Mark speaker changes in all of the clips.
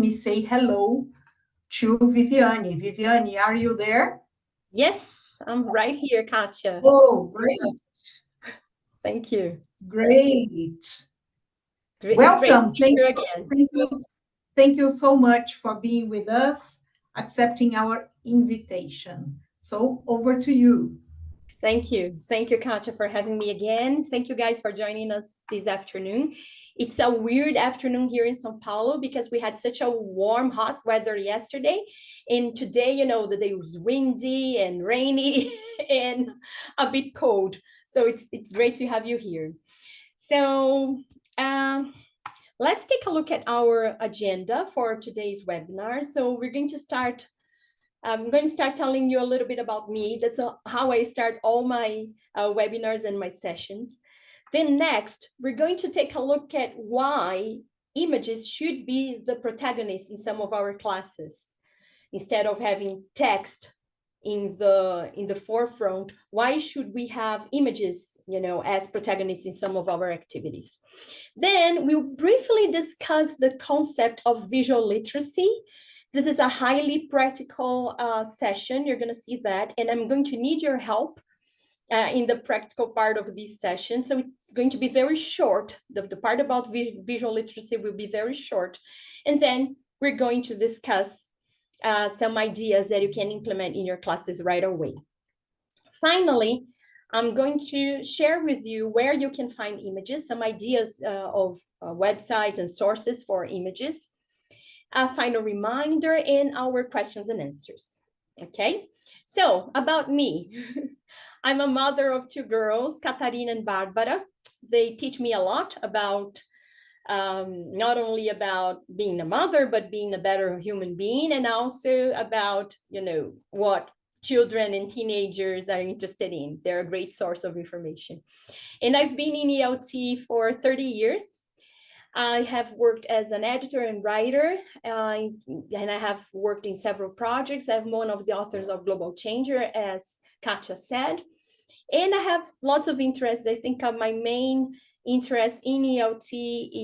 Speaker 1: me say hello to Viviane. Viviane, are you there?
Speaker 2: Yes, I'm right here, Katja.
Speaker 1: Oh, great.
Speaker 2: Thank you.
Speaker 1: Great.
Speaker 2: It's great to
Speaker 1: Welcome.
Speaker 2: be here again.
Speaker 1: Thank you so much for being with us, accepting our invitation. So over to you.
Speaker 2: Thank you. Thank you, Katja, for having me again. Thank you guys for joining us this afternoon. It's a weird afternoon here in São Paulo because we had such a warm, hot weather yesterday. And today, you know, the day was windy and rainy and a bit cold. So it's great to have you here. So let's take a look at our agenda for today's webinar. So we're going to start I'm going to start telling you a little bit about me. That's how I start all my webinars and my sessions. Then next, we're going to take a look at why images should be the protagonist in some of our classes. Instead of having text in the forefront, why should we have images, you know, as protagonists in some of our activities? Then we'll briefly discuss the concept of visual literacy. This is a highly practical session. You're going to see that. And I'm going to need your help in the practical part of this session. So it's going to be very short. The part about visual literacy will be very short. And then we're going to discuss some ideas that you can implement in your classes right away. Finally, I'm going to share with you where you can find images, some ideas of websites and sources for images. A final reminder and our questions and answers. Okay, so about me. I'm a mother of two girls, Catarina and Barbara. They teach me a lot about not only about being a mother, but being a better human being, and also about, you know, what children and teenagers are interested in. They're a great source of information. And I've been in ELT for 30 years. I have worked as an editor and writer, and I have worked in several projects. I'm one of the authors of Global Changer, as Katja said. And I have lots of interests. I think my main interest in ELT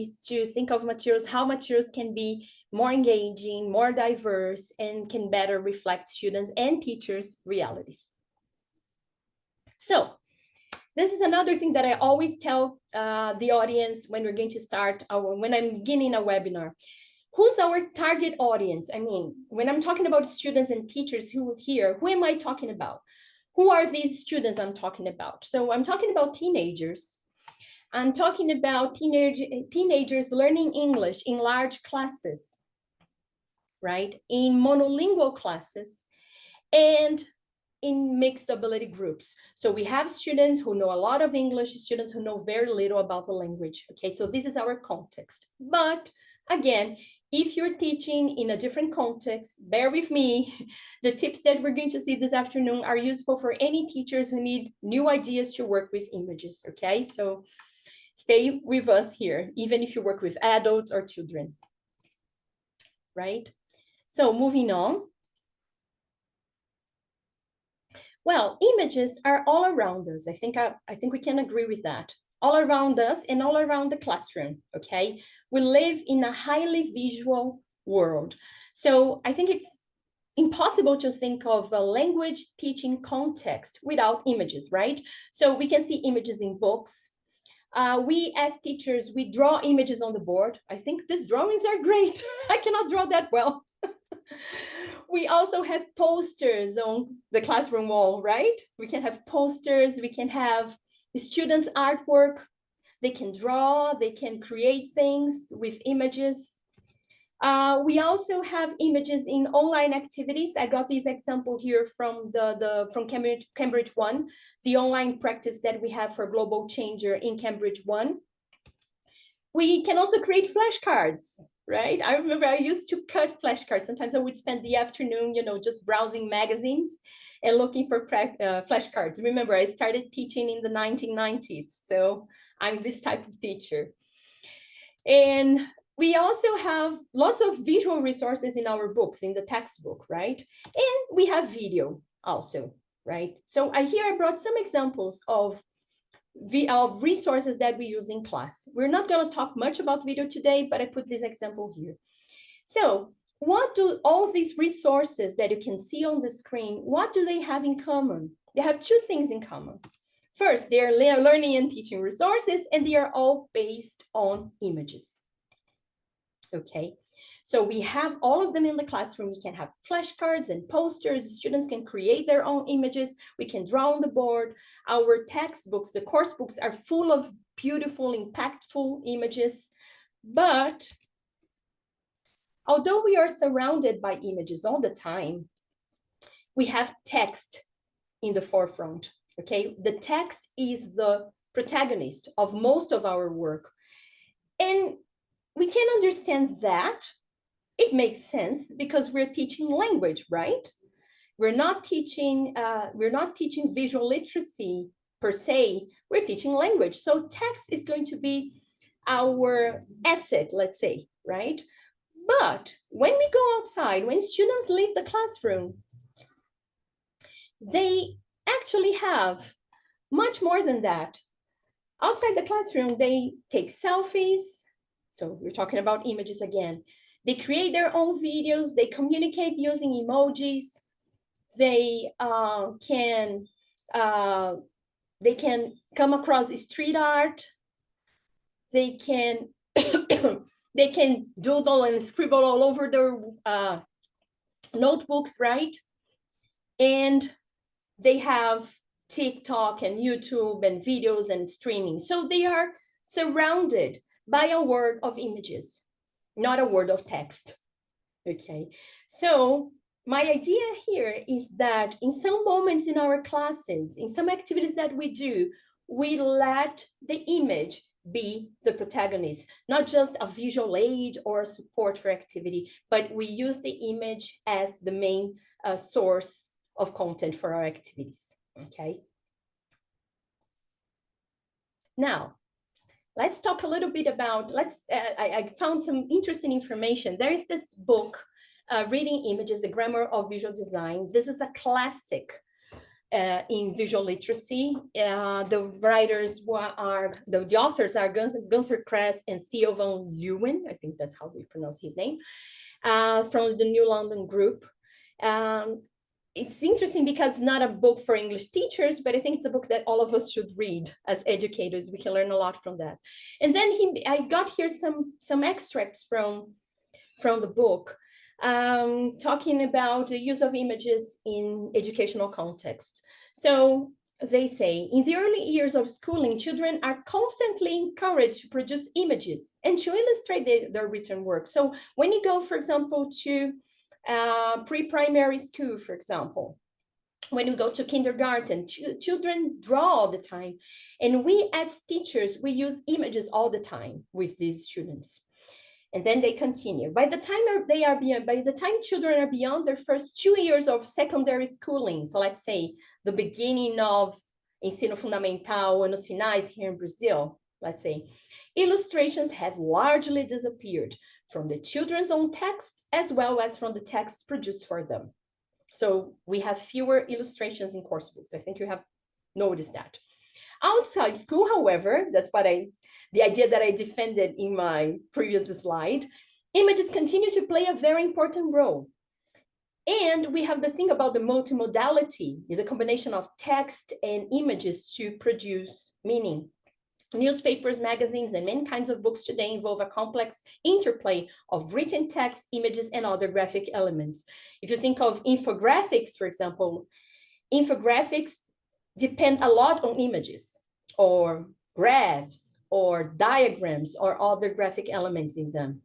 Speaker 2: is to think of materials, how materials can be more engaging, more diverse, and can better reflect students' and teachers' realities. So, this is another thing that I always tell the audience when we're going to start when I'm beginning a webinar. Who's our target audience? I mean, when I'm talking about students and teachers who am I talking about? Who are these students I'm talking about? So I'm talking about teenagers. I'm talking about teenagers learning English in large classes, right? In monolingual classes, and in mixed ability groups. So we have students who know a lot of English, students who know very little about the language. Okay, so this is our context. But again, if you're teaching in a different context, bear with me. The tips that we're going to see this afternoon are useful for any teachers who need new ideas to work with images. Okay, so stay with us here, even if you work with adults or children, right? So moving on. Well, images are all around us. I think we can agree with that. All around us and all around the classroom, okay? We live in a highly visual world. So I think it's impossible to think of a language teaching context without images, right? So we can see images in books. We as teachers, we draw images on the board. I think these drawings are great. I cannot draw that well. We also have posters on the classroom wall, right? We can have posters, we can have the students' artwork. They can draw, they can create things with images. We also have images in online activities. I got this example here from from Cambridge One, the online practice that we have for Global Changer in Cambridge One. We can also create flashcards, right? I remember I used to cut flashcards. Sometimes I would spend the afternoon, you know, just browsing magazines and looking for flashcards. Remember, I started teaching in the 1990s, so I'm this type of teacher. And we also have lots of visual resources in our books, in the textbook, right? And we have video also, right? So here I brought some examples of resources that we use in class. We're not going to talk much about video today, but I put this example here. So what do all these resources that you can see on the screen, what do they have in common? They have two things in common. First, they are learning and teaching resources, and they are all based on images. Okay, so we have all of them in the classroom. We can have flashcards and posters. Students can create their own images. We can draw on the board. Our textbooks, the course books, are full of beautiful, impactful images. But although we are surrounded by images all the time, we have text in the forefront, okay? The text is the protagonist of most of our work. And we can understand that. It makes sense because we're teaching language, right? We're not teaching visual literacy per se, we're teaching language. So text is going to be our asset, let's say, right? But when we go outside, when students leave the classroom, they actually have much more than that. Outside the classroom, they take selfies. So we're talking about images again. They create their own videos. They communicate using emojis. They can come across street art. They can they can doodle and scribble all over their notebooks, right? And they have TikTok and YouTube and videos and streaming. So they are surrounded by a world of images, not a world of text. Okay, so my idea here is that in some moments in our classes, in some activities that we do, we let the image be the protagonist, not just a visual aid or a support for activity, but we use the image as the main source of content for our activities, okay? Now, let's talk a little bit about, I found some interesting information. There is this book, Reading Images, The Grammar of Visual Design. This is a classic in visual literacy. The authors are Gunther Kress and Theo van Leeuwen, I think that's how we pronounce his name, from the New London Group. It's interesting because it's not a book for English teachers, but I think it's a book that all of us should read as educators. We can learn a lot from that. And then I got here some extracts from the book, talking about the use of images in educational contexts. So they say, in the early years of schooling, children are constantly encouraged to produce images and to illustrate their written work. So when you go, for example, to pre-primary school, for example, when you go to kindergarten, children draw all the time. And we as teachers, we use images all the time with these students. And then they continue. By the time children are beyond their first 2 years of secondary schooling, so let's say the beginning of ensino fundamental, anos finais here in Brazil, let's say, illustrations have largely disappeared from the children's own texts as well as from the texts produced for them. So we have fewer illustrations in course books. I think you have noticed that. Outside school, however, that's what the idea that I defended in my previous slide, images continue to play a very important role. And we have the thing about the multimodality, the combination of text and images to produce meaning. Newspapers, magazines, and many kinds of books today involve a complex interplay of written text, images, and other graphic elements. If you think of infographics, for example, infographics depend a lot on images or graphs or diagrams or other graphic elements in them.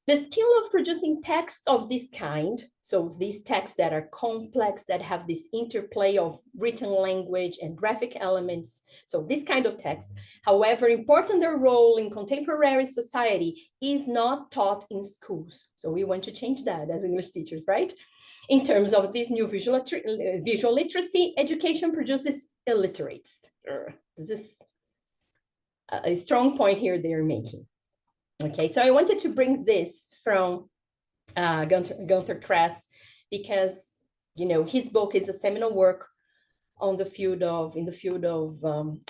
Speaker 2: The skill of producing text of this kind, so these texts that are complex, that have this interplay of written language and graphic elements, so this kind of text, however important their role in contemporary society, is not taught in schools. So we want to change that as English teachers, right? In terms of this new visual literacy, education produces illiterates. This is a strong point here they're making. Okay, so I wanted to bring this from Gunther Kress because, you know, his book is a seminal work in the field of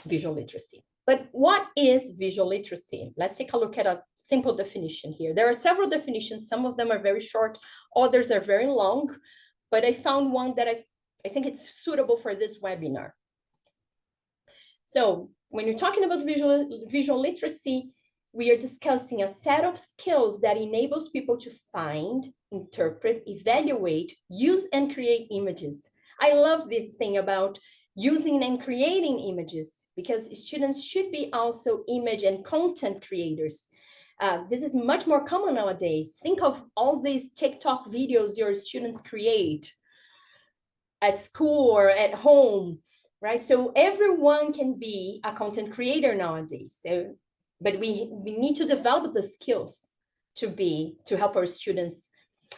Speaker 2: visual literacy. But what is visual literacy? Let's take a look at simple definition here. There are several definitions. Some of them are very short, others are very long, but I found one that I think it's suitable for this webinar. So when you're talking about visual literacy, we are discussing a set of skills that enables people to find, interpret, evaluate, use, and create images. I love this thing about using and creating images, because students should be also image and content creators. This is much more common nowadays. Think of all these TikTok videos your students create at school or at home, right? So everyone can be a content creator nowadays. So, but we need to develop the skills to help our students.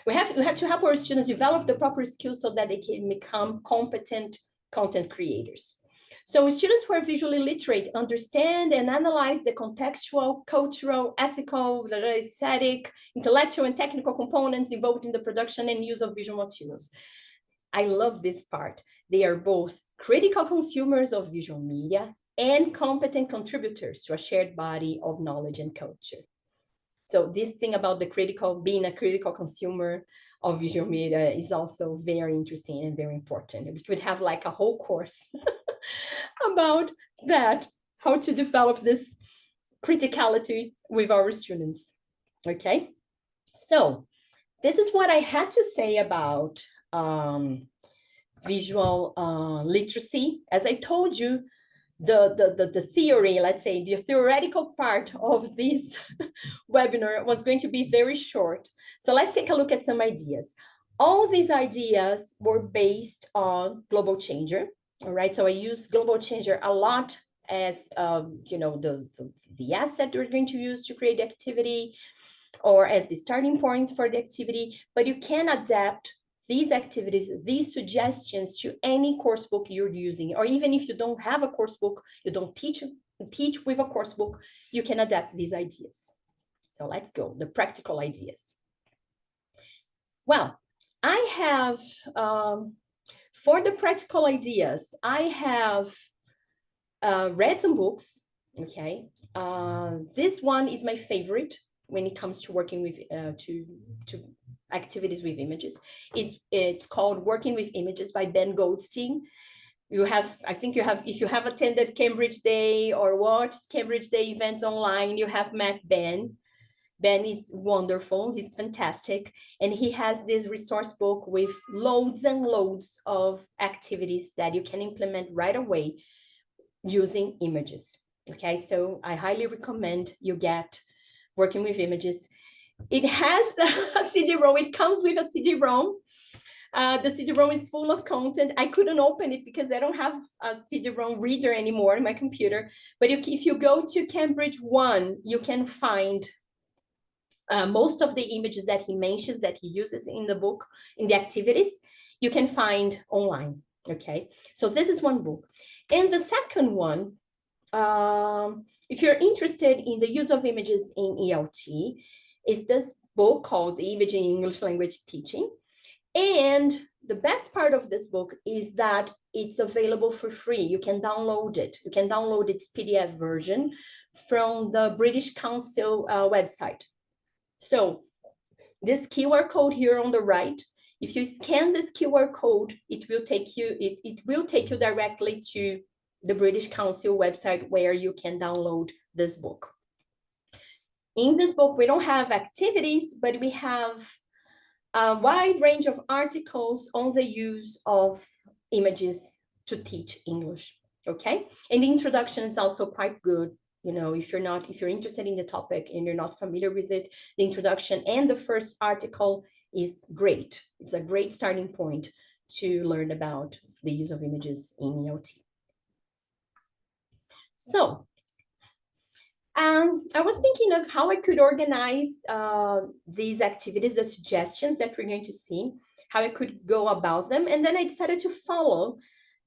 Speaker 2: We have to help our students develop the proper skills so that they can become competent content creators. So students who are visually literate understand and analyze the contextual, cultural, ethical, aesthetic, intellectual, and technical components involved in the production and use of visual materials. I love this part. They are both critical consumers of visual media and competent contributors to a shared body of knowledge and culture. So this thing about being a critical consumer of visual media is also very interesting and very important. We could have like a whole course about that, how to develop this criticality with our students. Okay, so this is what I had to say about visual literacy. As I told you, the theory, let's say the theoretical part of this webinar was going to be very short. So let's take a look at some ideas. All these ideas were based on Global Changer. All right, so I use Global Changer a lot as the asset we're going to use to create the activity, or as the starting point for the activity, but you can adapt these activities, these suggestions to any course book you're using, or even if you don't have a course book, you don't teach with a course book, you can adapt these ideas. So let's go, the practical ideas. Well, I have, for the practical ideas, I have read some books, okay? This one is my favorite when it comes to working with, to activities with images. It's called Working with Images by Ben Goldstein. If you have attended Cambridge Day or watched Cambridge Day events online, you have met Ben. Ben is wonderful, he's fantastic. And he has this resource book with loads and loads of activities that you can implement right away using images. Okay, so I highly recommend you get Working with Images. It has a CD-ROM, it comes with a CD-ROM. The CD-ROM is full of content. I couldn't open it because I don't have a CD-ROM reader anymore in my computer. But if you go to Cambridge 1, you can find most of the images that he mentions, that he uses in the book, in the activities, you can find online, okay? So this is one book. And the second one, if you're interested in the use of images in ELT, is this book called The Imaging English Language Teaching. And the best part of this book is that it's available for free. You can download it. You can download its PDF version from the British Council website. So this QR code here on the right, if you scan this QR code, it will take you directly to the British Council website where you can download this book. In this book, we don't have activities, but we have a wide range of articles on the use of images to teach English, okay? And the introduction is also quite good. You know, if you're interested in the topic and you're not familiar with it, the introduction and the first article is great. It's a great starting point to learn about the use of images in ELT. So, I was thinking of how I could organize these activities, the suggestions that we're going to see, how I could go about them. And then I decided to follow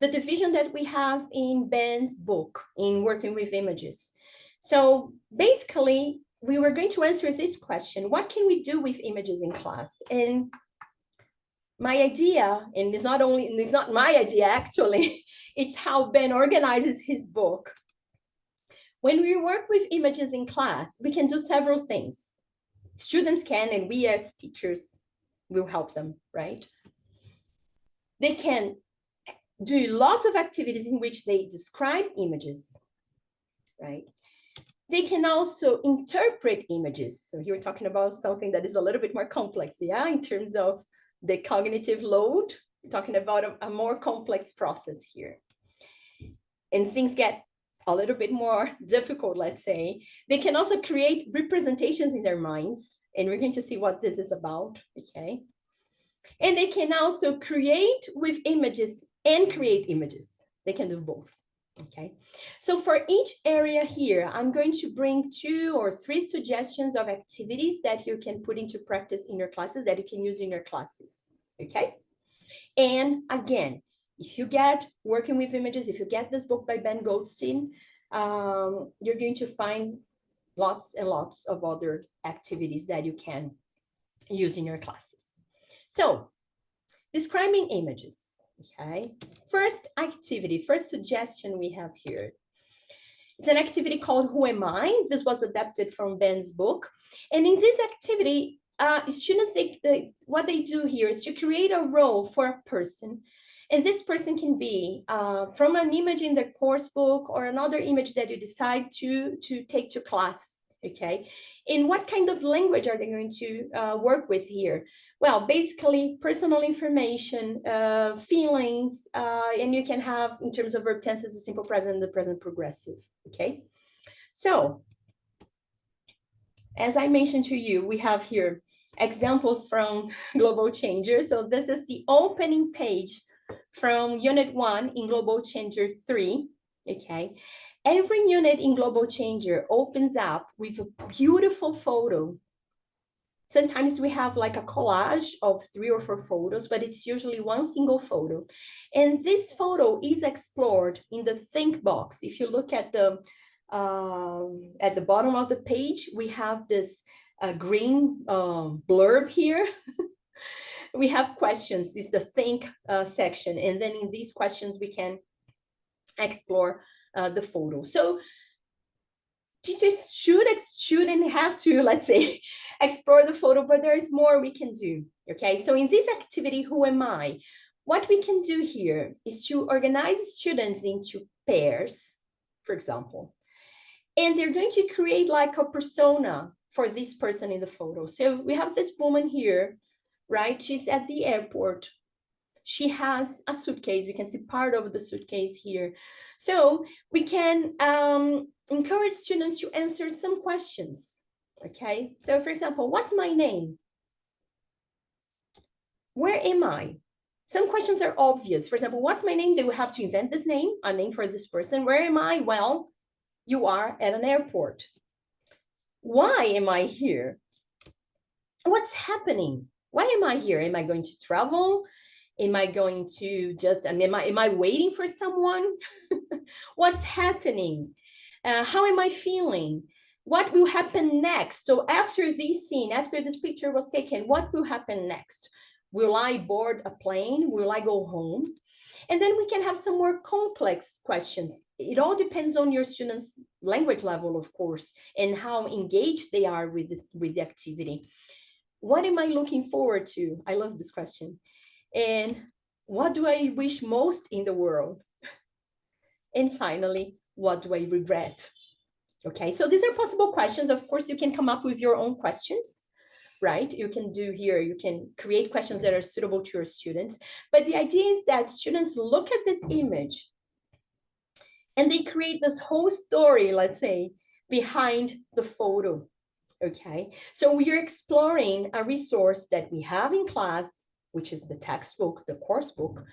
Speaker 2: the division that we have in Ben's book, in Working with Images. So basically, we were going to answer this question: what can we do with images in class? And my idea, and it's not my idea actually, it's how Ben organizes his book, When we work with images in class, we can do several things. Students can, and we as teachers will help them, right? They can do lots of activities in which they describe images, right? They can also interpret images. So here we're talking about something that is a little bit more complex, yeah, in terms of the cognitive load. We're talking about a more complex process here. And things get a little bit more difficult, let's say. They can also create representations in their minds, and we're going to see what this is about, okay? And they can also create with images and create images. They can do both, okay? So for each area here, I'm going to bring 2 or 3 suggestions of activities that you can put into practice in your classes, that you can use in your classes, okay? And again, if you get working with images, if you get this book by Ben Goldstein, you're going to find lots and lots of other activities that you can use in your classes. So, describing images, okay? First activity, first suggestion we have here. It's an activity called Who Am I? This was adapted from Ben's book. And in this activity, students, what they do here is to create a role for a person. And this person can be from an image in the course book or another image that you decide to take to class, okay? In what kind of language are they going to work with here? Well, basically personal information, feelings, and you can have, in terms of verb tenses, the simple present and the present progressive, okay? So, as I mentioned to you, we have here examples from Global Changer. So this is the opening page from Unit 1 in Global Changer 3, okay? Every unit in Global Changer opens up with a beautiful photo. Sometimes we have like a collage of 3 or 4 photos, but it's usually one single photo. And this photo is explored in the think box. If you look at the bottom of the page, we have this green blurb here. We have questions, this is the think section. And then in these questions, we can explore the photo. So teachers shouldn't have to, let's say, explore the photo, but there is more we can do, okay? So in this activity, Who Am I? What we can do here is to organize students into pairs, for example, and they're going to create like a persona for this person in the photo. So we have this woman here, right? She's at the airport. She has a suitcase. We can see part of the suitcase here. So we can encourage students to answer some questions, okay? So for example, what's my name? Where am I? Some questions are obvious. For example, what's my name? They will have to invent this name, a name for this person. Where am I? Well, you are at an airport. Why am I here? What's happening? Why am I here? Am I going to travel? Am I going to just, am I waiting for someone? What's happening? How am I feeling? What will happen next? So after this scene, after this picture was taken, what will happen next? Will I board a plane? Will I go home? And then we can have some more complex questions. It all depends on your students' language level, of course, and how engaged they are with the activity. What am I looking forward to? I love this question. And what do I wish most in the world? And finally, what do I regret? Okay, so these are possible questions. Of course, you can come up with your own questions, right? You can do here, you can create questions that are suitable to your students. But the idea is that students look at this image and they create this whole story, let's say, behind the photo. Okay, so we are exploring a resource that we have in class, which is the textbook, the course book,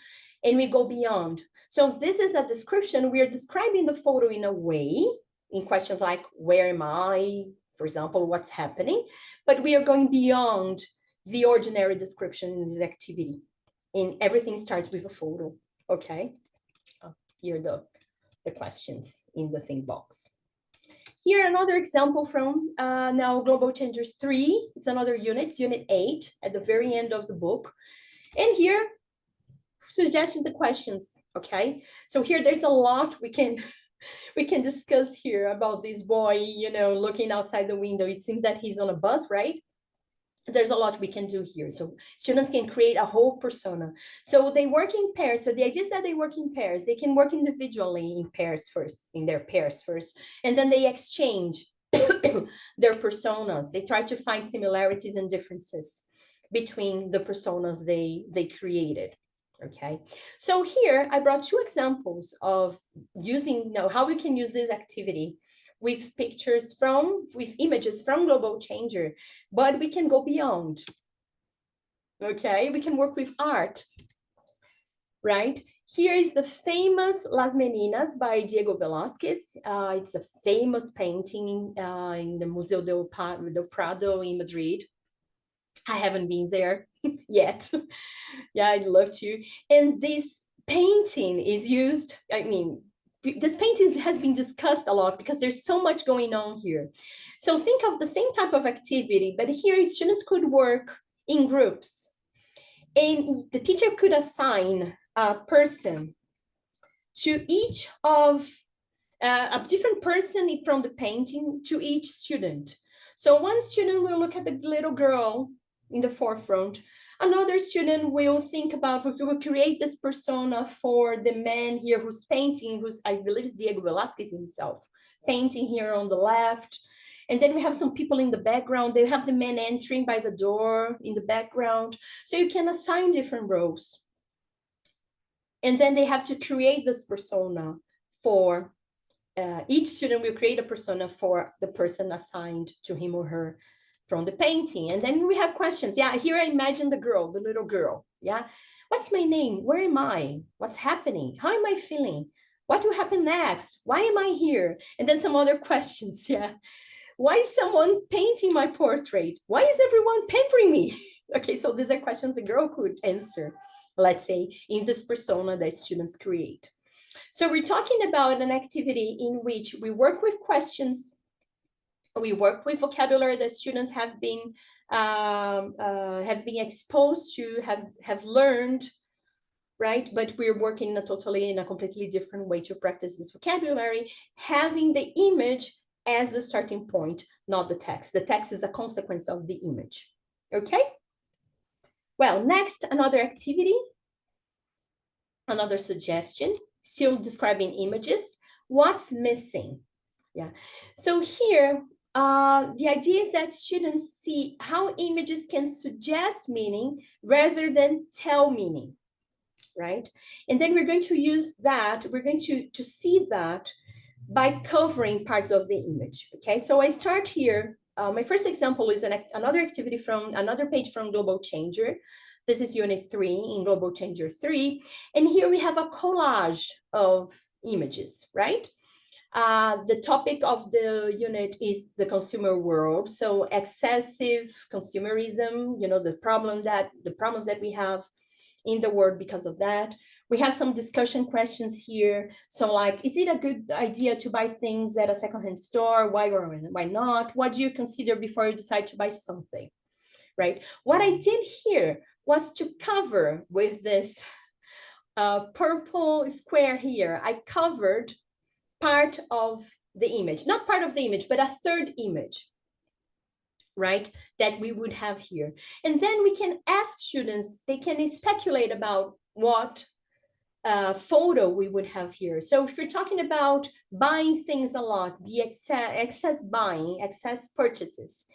Speaker 2: and we go beyond. So this is a description. We are describing the photo in a way, in questions like, where am I? For example, what's happening? But we are going beyond the ordinary description in this activity. And everything starts with a photo, okay? Here are the questions in the think box. Here, another example from now Global Changer 3. It's another unit, Unit 8, at the very end of the book. And here, suggesting the questions, okay? So here, there's a lot we can We can discuss here about this boy, looking outside the window. It seems that he's on a bus, right? There's a lot we can do here. So students can create a whole persona. So they work in pairs. So the idea is that they work in pairs. They can work individually in their pairs first, and then they exchange their personas. They try to find similarities and differences between the personas they created. Okay, so here I brought two examples of using how we can use this activity with images from Global Changer, but we can go beyond. Okay, we can work with art, right? Here is the famous Las Meninas by Diego Velázquez. It's a famous painting in the Museo del Prado in Madrid. I haven't been there yet. Yeah, I'd love to. And this painting is used, this painting has been discussed a lot because there's so much going on here. So think of the same type of activity, but here students could work in groups. And the teacher could assign a person to each of a different person from the painting to each student. So one student will look at the little girl in the forefront. Another student will think about, we will create this persona for the man here who's painting, who's, I believe is Diego Velázquez himself, painting here on the left. And then we have some people in the background. They have the man entering by the door in the background. So you can assign different roles. And then they have to create this persona for, each student will create a persona for the person assigned to him or her from the painting. And then we have questions. Yeah, here I imagine the girl, the little girl. Yeah, what's my name? Where am I? What's happening? How am I feeling? What will happen next? Why am I here? And then some other questions. Yeah, why is someone painting my portrait? Why is everyone pampering me? Okay, so these are questions the girl could answer, let's say, in this persona that students create. So we're talking about an activity in which we work with questions, we work with vocabulary that students have been exposed to, have learned, right? But we're working in a completely different way to practice this vocabulary, having the image as the starting point, not the text. The text is a consequence of the image, okay? Well, next, another activity, another suggestion, still describing images. What's missing? Yeah, so here, the idea is that students see how images can suggest meaning rather than tell meaning, right? And then we're going to use that, we're going to see that by covering parts of the image, okay? So I start here. My first example is another activity from another page from Global Changer. This is Unit 3 in Global Changer 3. And here we have a collage of images, right? The topic of the unit is the consumer world. So excessive consumerism, the problems that we have in the world because of that. We have some discussion questions here. So like, is it a good idea to buy things at a secondhand store? Why or why not? What do you consider before you decide to buy something, right? What I did here was to cover with this purple square here. I covered part of the image, not part of the image, but a third image, right, that we would have here. And then we can ask students, they can speculate about what photo we would have here. So if we're talking about buying things a lot, the excess buying, excess purchases,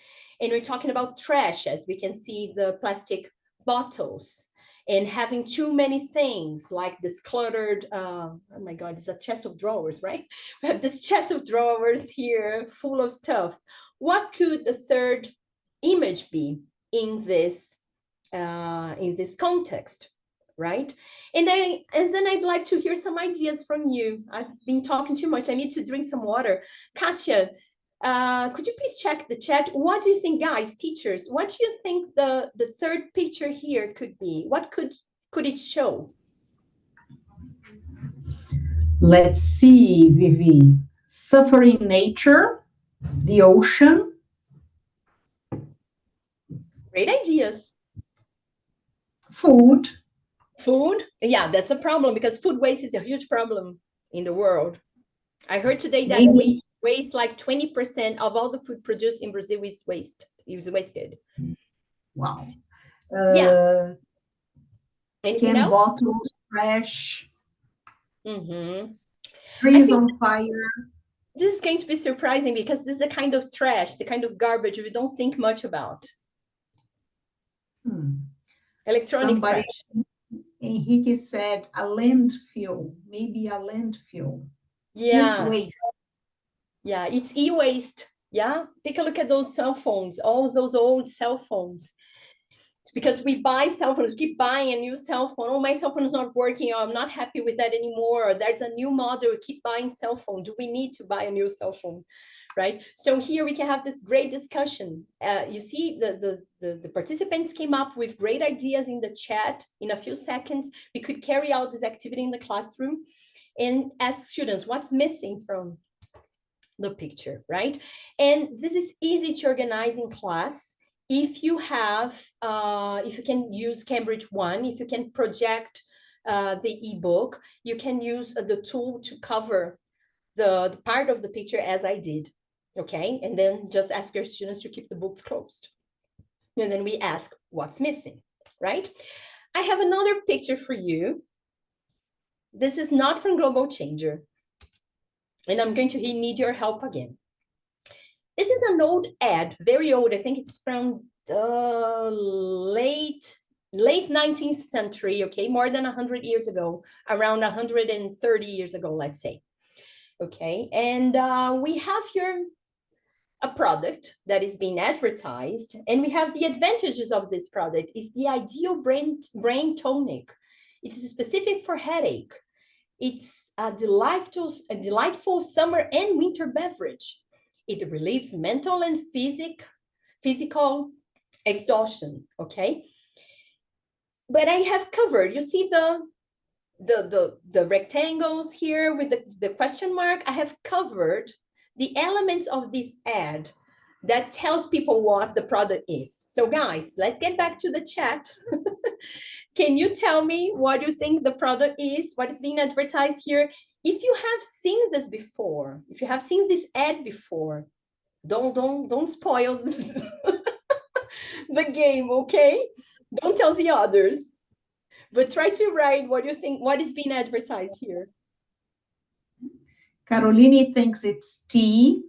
Speaker 2: and we're talking about trash, as we can see the plastic bottles, and having too many things like this cluttered, oh my God, it's a chest of drawers, right? We have this chest of drawers here full of stuff. What could the third image be in this context, right? And then I'd like to hear some ideas from you. I've been talking too much. I need to drink some water. Katya, could you please check the chat? What do you think, guys, teachers, what do you think the third picture here could be? What could it show?
Speaker 1: Let's see, Vivi. Suffering nature, the ocean.
Speaker 2: Great ideas.
Speaker 1: Food.
Speaker 2: Food? Yeah, that's a problem because food waste is a huge problem in the world. I heard today that
Speaker 1: Maybe.
Speaker 2: we waste like 20% of all the food produced in Brazil is wasted.
Speaker 1: Wow.
Speaker 2: Yeah. Anything
Speaker 1: Can
Speaker 2: else?
Speaker 1: bottles, trash,
Speaker 2: Mm-hmm. I
Speaker 1: trees
Speaker 2: think
Speaker 1: on fire.
Speaker 2: this is going to be surprising because this is the kind of trash, the kind of garbage we don't think much about. Electronic
Speaker 1: Somebody,
Speaker 2: trash.
Speaker 1: Henrique said, a landfill, maybe a landfill.
Speaker 2: Yeah.
Speaker 1: E-waste.
Speaker 2: Yeah, it's e-waste. Yeah, take a look at those cell phones, all those old cell phones. It's because we buy cell phones, we keep buying a new cell phone. Oh, my cell phone is not working. Oh, I'm not happy with that anymore. Or there's a new model. We keep buying cell phone. Do we need to buy a new cell phone? Right. So here we can have this great discussion. You see, the participants came up with great ideas in the chat. In a few seconds, we could carry out this activity in the classroom and ask students what's missing from the picture, right? And this is easy to organize in class if you have, if you can use Cambridge One, if you can project the ebook, you can use the tool to cover the part of the picture as I did, okay? And then just ask your students to keep the books closed. And then we ask what's missing, right? I have another picture for you. This is not from Global Changer. And I'm going to need your help again. This is an old ad, very old. I think it's from the late 19th century, okay, more than 100 years ago, around 130 years ago, let's say. Okay, and we have here a product that is being advertised, and we have the advantages of this product. It's the ideal brain tonic. It's specific for headache. It's a delightful summer and winter beverage. It relieves mental and physical exhaustion, okay? But I have covered, you see the rectangles here with the question mark? I have covered the elements of this ad that tells people what the product is. So guys, let's get back to the chat. Can you tell me what you think the product is, what is being advertised here? If you have seen this before, if you have seen this ad before, don't spoil the game, okay? Don't tell the others, but try to write what you think, what is being advertised here.
Speaker 1: Caroline thinks it's tea.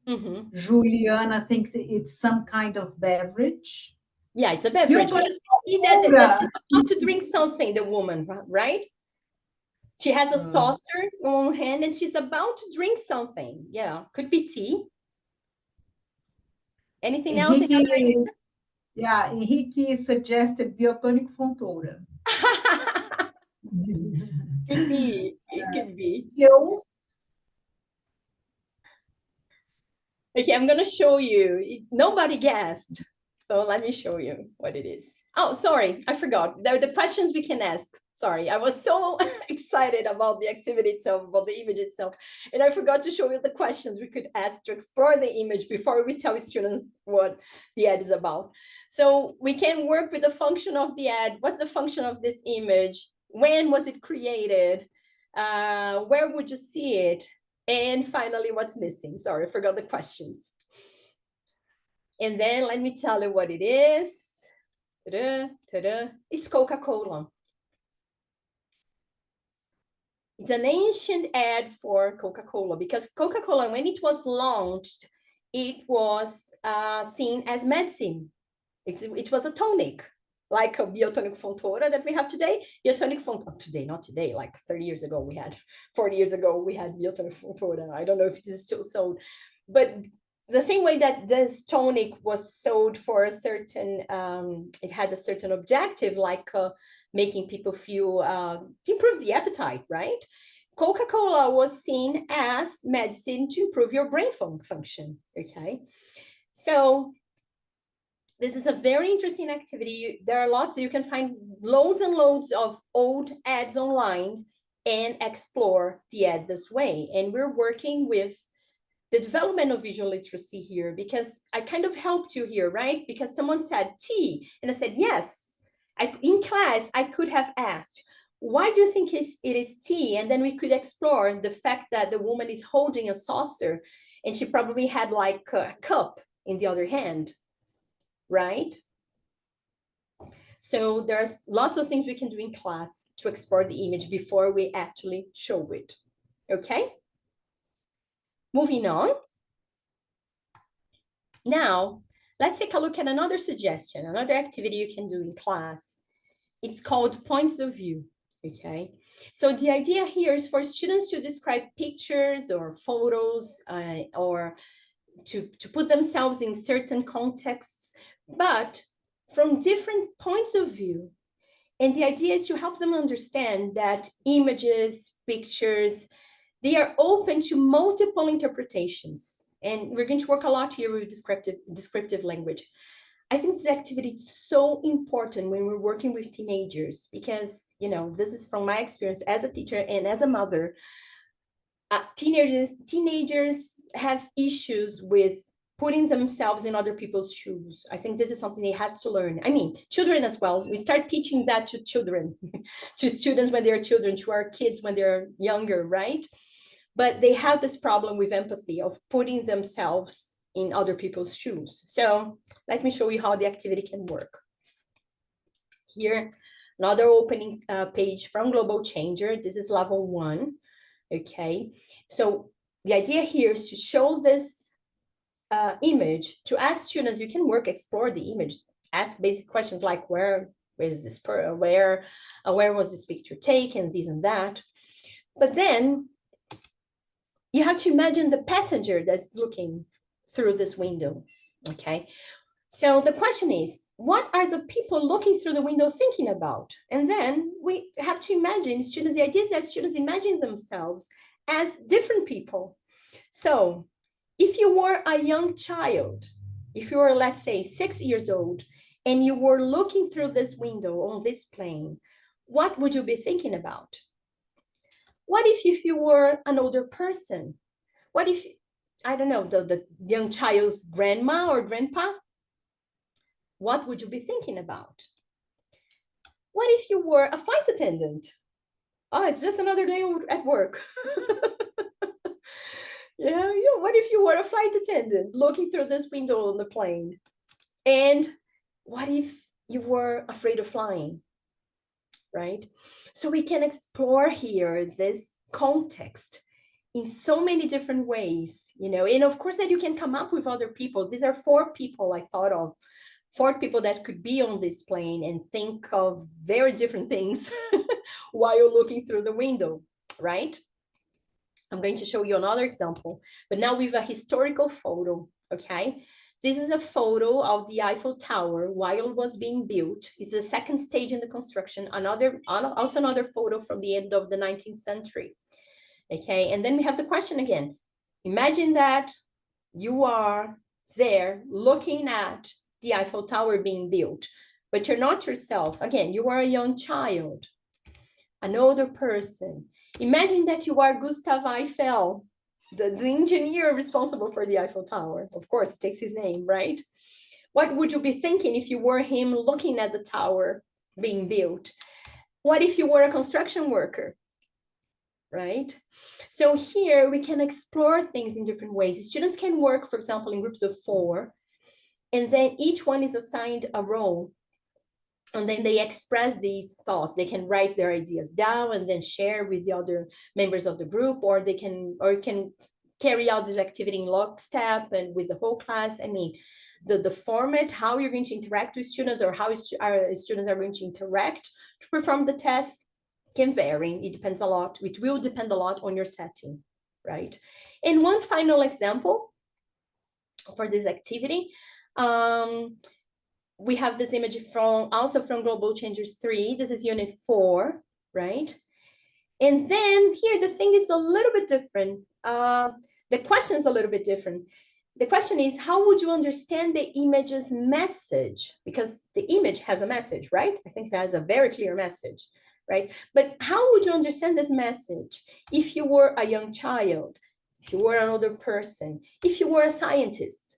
Speaker 2: Mm-hmm.
Speaker 1: Juliana thinks it's some kind of beverage.
Speaker 2: Yeah, it's a beverage. That she's about to drink something, the woman, right? She has a saucer on one hand and she's about to drink something. Yeah, could be tea. Anything else?
Speaker 1: Yeah, Henrique suggested biotonic fontoura.
Speaker 2: Could be. It could be.
Speaker 1: Pills.
Speaker 2: Okay, I'm gonna show you. Nobody guessed, so let me show you what it is. Oh, sorry, I forgot. There are the questions we can ask. Sorry, I was so excited about the activity itself, about the image itself, and I forgot to show you the questions we could ask to explore the image before we tell students what the ad is about. So we can work with the function of the ad. What's the function of this image? When was it created? Where would you see it? And finally, what's missing? Sorry, I forgot the questions. And then let me tell you what it is. Ta-da, ta-da. It's Coca-Cola. It's an ancient ad for Coca-Cola because Coca-Cola, when it was launched, it was seen as medicine. It was a tonic, like a biotonic fontoura that we have today. Biotonic fontoura, today, not today, like 30 years ago we had, 40 years ago we had biotonic fontoura. I don't know if it is still sold, but the same way that this tonic was sold for a certain, it had a certain objective, like making people feel, to improve the appetite, right? Coca-Cola was seen as medicine to improve your brain function, okay? So this is a very interesting activity. There are lots, you can find loads and loads of old ads online and explore the ad this way. And we're working with the development of visual literacy here because I kind of helped you here, right? Because someone said tea, and I said, yes. In class, I could have asked, Why do you think it is tea? And then we could explore the fact that the woman is holding a saucer and she probably had like a cup in the other hand, right? So there's lots of things we can do in class to explore the image before we actually show it, okay? Moving on. Now, let's take a look at another suggestion, another activity you can do in class. It's called points of view, okay? So the idea here is for students to describe pictures or photos or to put themselves in certain contexts, but from different points of view. And the idea is to help them understand that images, pictures, they are open to multiple interpretations. And we're going to work a lot here with descriptive language. I think this activity is so important when we're working with teenagers because, you know, this is from my experience as a teacher and as a mother. Teenagers have issues with putting themselves in other people's shoes. I think this is something they have to learn. I mean, children as well. We start teaching that to children, to students when they're children, to our kids when they're younger, right? But they have this problem with empathy of putting themselves in other people's shoes. So let me show you how the activity can work. Here, another opening page from Global Changer. This is level 1, okay? So the idea here is to show this image, to ask students, you can explore the image, ask basic questions like where was this picture taken, this and that. But then you have to imagine the passenger that's looking through this window, okay? So the question is, what are the people looking through the window thinking about? And then we have to imagine students, the idea is that students imagine themselves as different people. So if you were a young child, if you were, let's say, 6 years old, and you were looking through this window on this plane, what would you be thinking about? What if you were an older person? What if, I don't know, the young child's grandma or grandpa? What would you be thinking about? What if you were a flight attendant? Oh, it's just another day at work. Yeah, what if you were a flight attendant looking through this window on the plane? And what if you were afraid of flying? Right? So we can explore here this context in so many different ways, and of course that you can come up with other people. These are 4 people I thought of, 4 people that could be on this plane and think of very different things while looking through the window, right? I'm going to show you another example, but now with a historical photo, okay? This is a photo of the Eiffel Tower while it was being built. It's the second stage in the construction. Also another photo from the end of the 19th century. Okay, and then we have the question again. Imagine that you are there looking at the Eiffel Tower being built, but you're not yourself. Again, you are a young child, an older person. Imagine that you are Gustav Eiffel, the engineer responsible for the Eiffel Tower. Of course, it takes his name, right? What would you be thinking if you were him looking at the tower being built? What if you were a construction worker, right? So here we can explore things in different ways. Students can work, for example, in groups of 4, and then each one is assigned a role. And then they express these thoughts. They can write their ideas down and then share with the other members of the group, or they can carry out this activity in lockstep and with the whole class. I mean, the format, how you're going to interact with students, or how students are going to interact to perform the test can vary. It depends a lot. It will depend a lot on your setting, right? And one final example for this activity. We have this image also from Global Changers 3. This is unit 4, right? And then here, the thing is a little bit different. The question is a little bit different. The question is, how would you understand the image's message? Because the image has a message, right? I think it has a very clear message, right? But how would you understand this message if you were a young child, if you were an older person, if you were a scientist?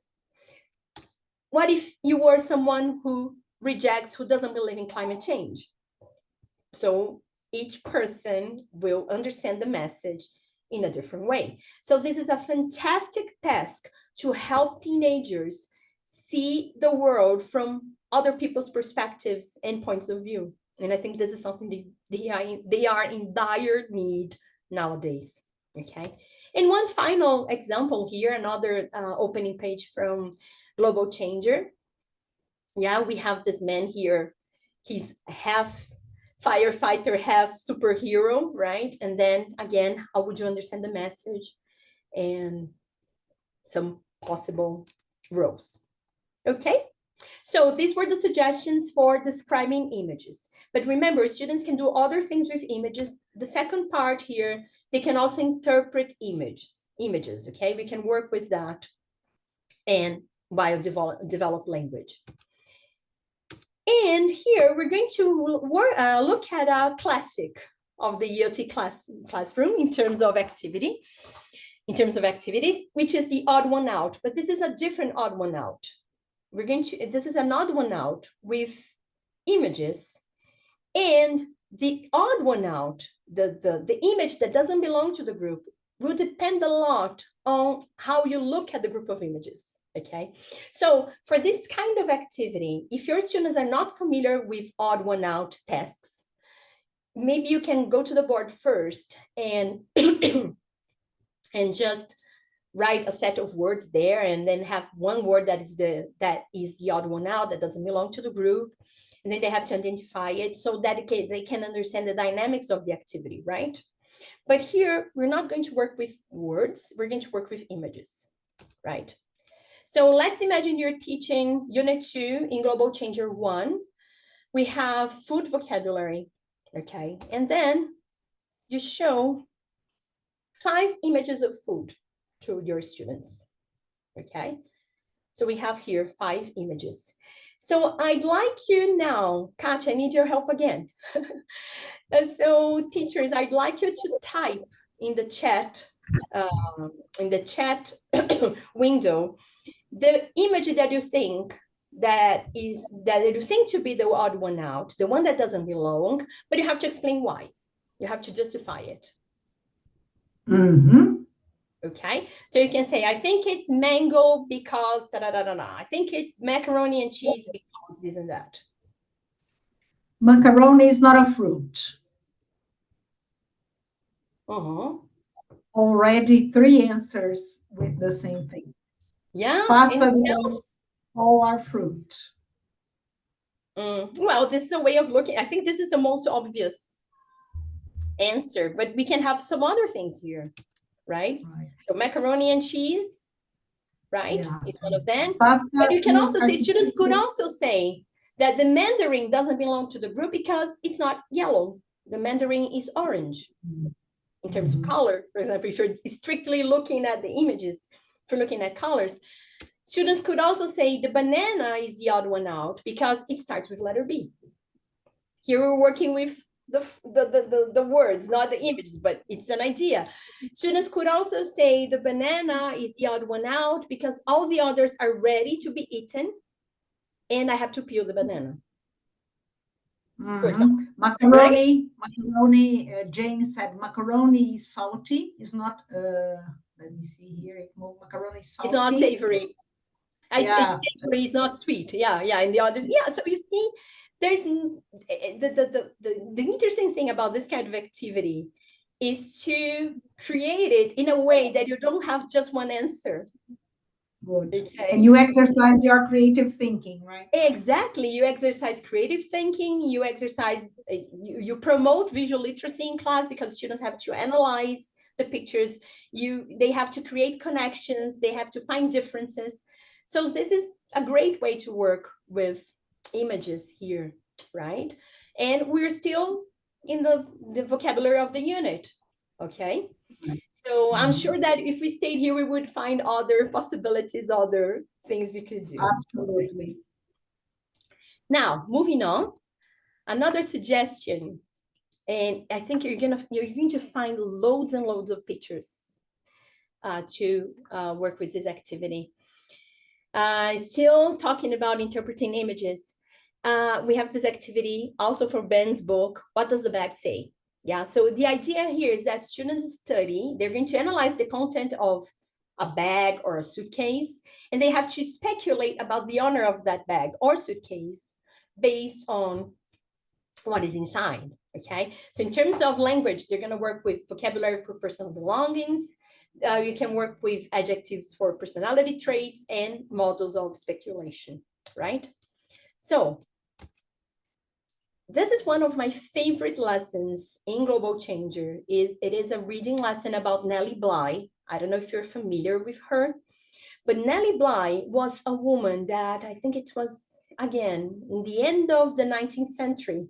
Speaker 2: What if you were someone who doesn't believe in climate change? So each person will understand the message in a different way. So this is a fantastic task to help teenagers see the world from other people's perspectives and points of view. And I think this is something they are in dire need nowadays. Okay. And one final example here, another opening page from Global Changer. Yeah, we have this man here. He's half firefighter, half superhero, right? And then again, how would you understand the message and some possible roles? Okay. So these were the suggestions for describing images. But remember, students can do other things with images. The second part here, they can also interpret images, okay? We can work with that and develop language. And here we're going to look at a classic of the EOT classroom in terms of activities, which is the odd one out. But this is a different odd one out. This is an odd one out with images, and the odd one out, the image that doesn't belong to the group, will depend a lot on how you look at the group of images. Okay, so for this kind of activity, if your students are not familiar with odd one out tasks, maybe you can go to the board first and and just write a set of words there, and then have one word that is the odd one out, that doesn't belong to the group, and then they have to identify it so that they can understand the dynamics of the activity, right? But here we're not going to work with words, we're going to work with images, right? So let's imagine you're teaching Unit 2 in Global Changer 1. We have food vocabulary, okay? And then you show 5 images of food to your students, okay? So we have here 5 images. So I'd like you now, Katja, I need your help again. And so teachers, I'd like you to type in the chat window the image that you think to be the odd one out, the one that doesn't belong, but you have to explain why. You have to justify it.
Speaker 1: Mm-hmm.
Speaker 2: Okay, so you can say, I think it's mango because da-da-da-da-da. I think it's macaroni and cheese because this and that.
Speaker 1: Macaroni is not a fruit. Already 3 answers with the same thing.
Speaker 2: Yeah.
Speaker 1: Pasta is all our fruit.
Speaker 2: Well, this is a way of looking. I think this is the most obvious answer, but we can have some other things here, right? So macaroni and cheese, right? Yeah. It's one of them. Pasta, but you can also say, students could also say that the mandarin doesn't belong to the group because it's not yellow. The mandarin is orange. In terms of color, for example, if you're strictly looking at the images, if you're looking at colors, students could also say the banana is the odd one out because it starts with letter B. Here we're working with the words, not the images, but it's an idea. Students could also say the banana is the odd one out because all the others are ready to be eaten and I have to peel the banana. For example,
Speaker 1: macaroni, Jane said macaroni is salty. It's not, let me see here, macaroni is salty.
Speaker 2: It's not savory. It's savory, it's not sweet. Yeah, and the others, so you see, there's the interesting thing about this kind of activity is to create it in a way that you don't have just one answer.
Speaker 1: Good. Okay. And you exercise your creative thinking, right?
Speaker 2: Exactly. You exercise creative thinking. You exercise, you promote visual literacy in class because students have to analyze the pictures. They have to create connections. They have to find differences. So this is a great way to work with images here, right? And we're still in the vocabulary of the unit, okay? So I'm sure that if we stayed here, we would find other possibilities, other things we could do.
Speaker 1: Absolutely.
Speaker 2: Now, moving on, another suggestion, and I think you're going to find loads and loads of pictures to work with this activity. Still talking about interpreting images. We have this activity also for Ben's book, What Does the Bag Say? Yeah, so the idea here is that students study, they're going to analyze the content of a bag or a suitcase, and they have to speculate about the owner of that bag or suitcase based on what is inside, okay? So in terms of language, they're gonna work with vocabulary for personal belongings. You can work with adjectives for personality traits and models of speculation, right? So this is one of my favorite lessons in Global Changer. It is a reading lesson about Nellie Bly. I don't know if you're familiar with her, but Nellie Bly was a woman that I think it was, again, in the end of the 19th century.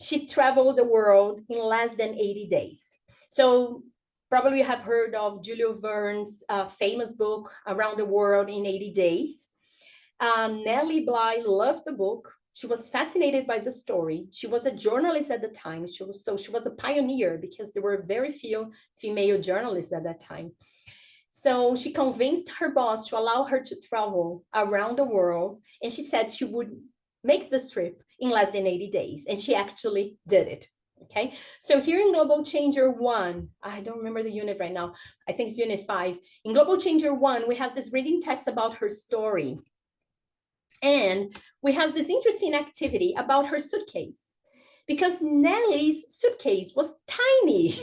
Speaker 2: She traveled the world in less than 80 days. So probably you have heard of Julio Verne's famous book, Around the World in 80 Days. Nellie Bly loved the book. She was fascinated by the story. She was a journalist at the time. She was a pioneer because there were very few female journalists at that time. So she convinced her boss to allow her to travel around the world. And she said she would make this trip in less than 80 days. And she actually did it. Okay, so here in Global Changer 1, I don't remember the unit right now. I think it's unit 5. In Global Changer 1, we have this reading text about her story. And we have this interesting activity about her suitcase, because Nellie's suitcase was tiny.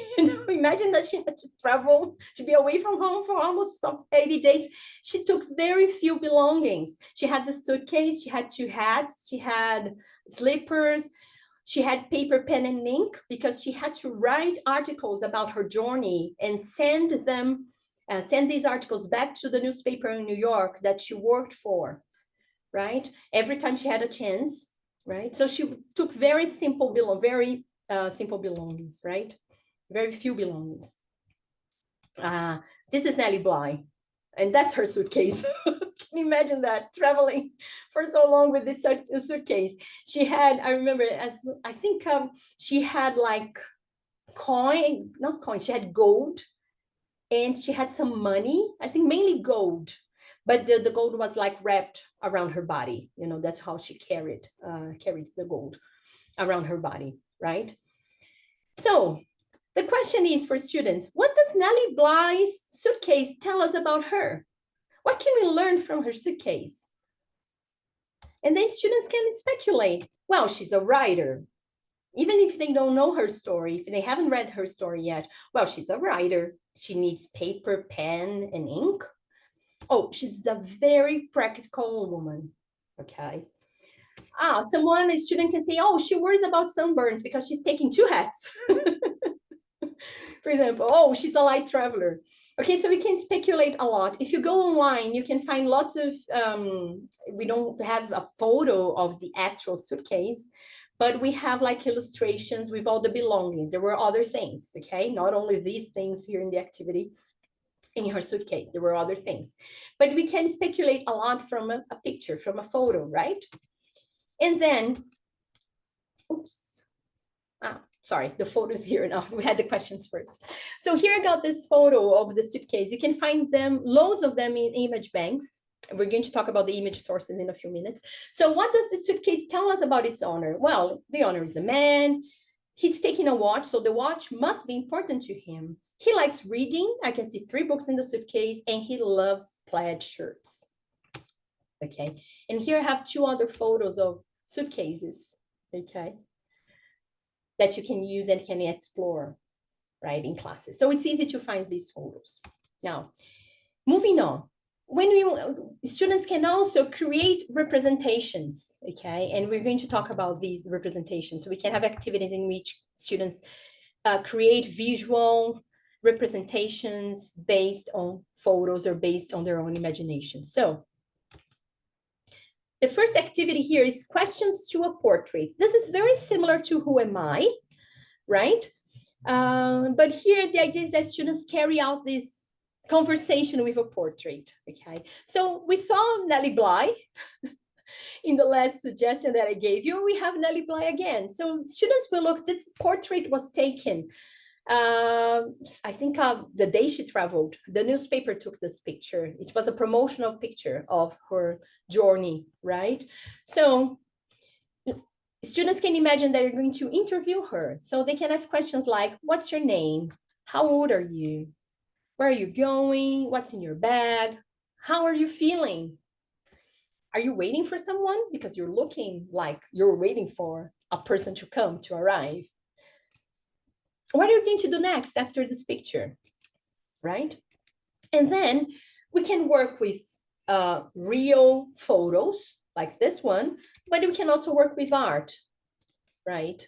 Speaker 2: Imagine that she had to travel to be away from home for almost 80 days. She took very few belongings. She had the suitcase, she had 2 hats, she had slippers, she had paper, pen, and ink, because she had to write articles about her journey and send these articles back to the newspaper in New York that she worked for, right? Every time she had a chance, right? So she took very simple belongings, right? Very few belongings. This is Nellie Bly, and that's her suitcase. Can you imagine that, traveling for so long with this suitcase? She had, I remember, she had like not coins, she had gold, and she had some money, I think mainly gold, but the gold was like wrapped around her body. You know, that's how she carried the gold around her body, right? So the question is for students, what does Nellie Bly's suitcase tell us about her? What can we learn from her suitcase? And then students can speculate. Well, she's a writer. Even if they don't know her story, if they haven't read her story yet, well, she's a writer. She needs paper, pen, and ink. Oh, she's a very practical woman, okay? A student can say, oh, she worries about sunburns because she's taking 2 hats. For example, oh, she's a light traveler. Okay, so we can speculate a lot. If you go online, you can find lots of, we don't have a photo of the actual suitcase, but we have like illustrations with all the belongings. There were other things, okay? Not only these things here in the activity, in her suitcase, there were other things. But we can speculate a lot from a picture, from a photo, right? And then, oops. Sorry, the photos here now. We had the questions first. So here I got this photo of the suitcase. You can find them, loads of them in image banks. And we're going to talk about the image sources in a few minutes. So what does the suitcase tell us about its owner? Well, the owner is a man. He's taking a watch, so the watch must be important to him. He likes reading. I can see 3 books in the suitcase, and he loves plaid shirts. Okay, and here I have 2 other photos of suitcases, okay, that you can use and can explore, right, in classes. So it's easy to find these photos. Now, moving on. Students can also create representations, okay? And we're going to talk about these representations. So we can have activities in which students create visual representations based on photos or based on their own imagination. So the first activity here is questions to a portrait. This is very similar to Who Am I, right? But here the idea is that students carry out this conversation with a portrait, okay? So we saw Nellie Bly in the last suggestion that I gave you. We have Nellie Bly again. So students will look, this portrait was taken, I think the day she traveled, the newspaper took this picture. It was a promotional picture of her journey, right? So Students can imagine that you're going to interview her. So they can ask questions like, what's your name? How old are you? Where are you going? What's in your bag? How are you feeling? Are you waiting for someone? Because you're looking like you're waiting for a person to come, to arrive. What are you going to do next after this picture, right? And then we can work with real photos like this one, but we can also work with art, right?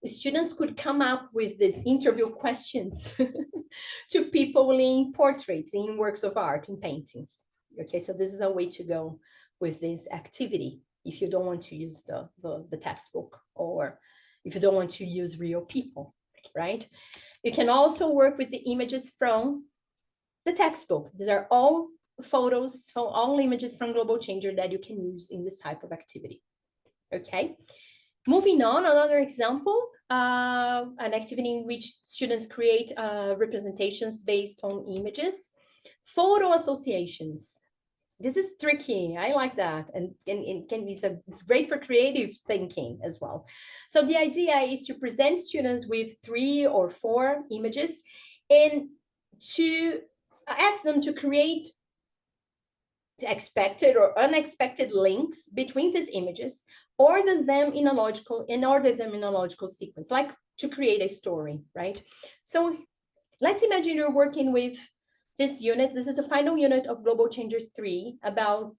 Speaker 2: The students could come up with these interview questions to people in portraits, in works of art, in paintings. Okay, so this is a way to go with this activity if you don't want to use the textbook, or if you don't want to use real people, right? You can also work with the images from the textbook. These are all photos, from all images from Global Changer that you can use in this type of activity. Okay. Moving on, another example, an activity in which students create representations based on images. Photo associations. This is tricky. I like that. And it's great for creative thinking as well. So the idea is to present students with 3 or 4 images and to ask them to create expected or unexpected links between these images, order them in a logical sequence, like to create a story, right? So let's imagine you're working with this unit. This is a final unit of Global Changer 3 about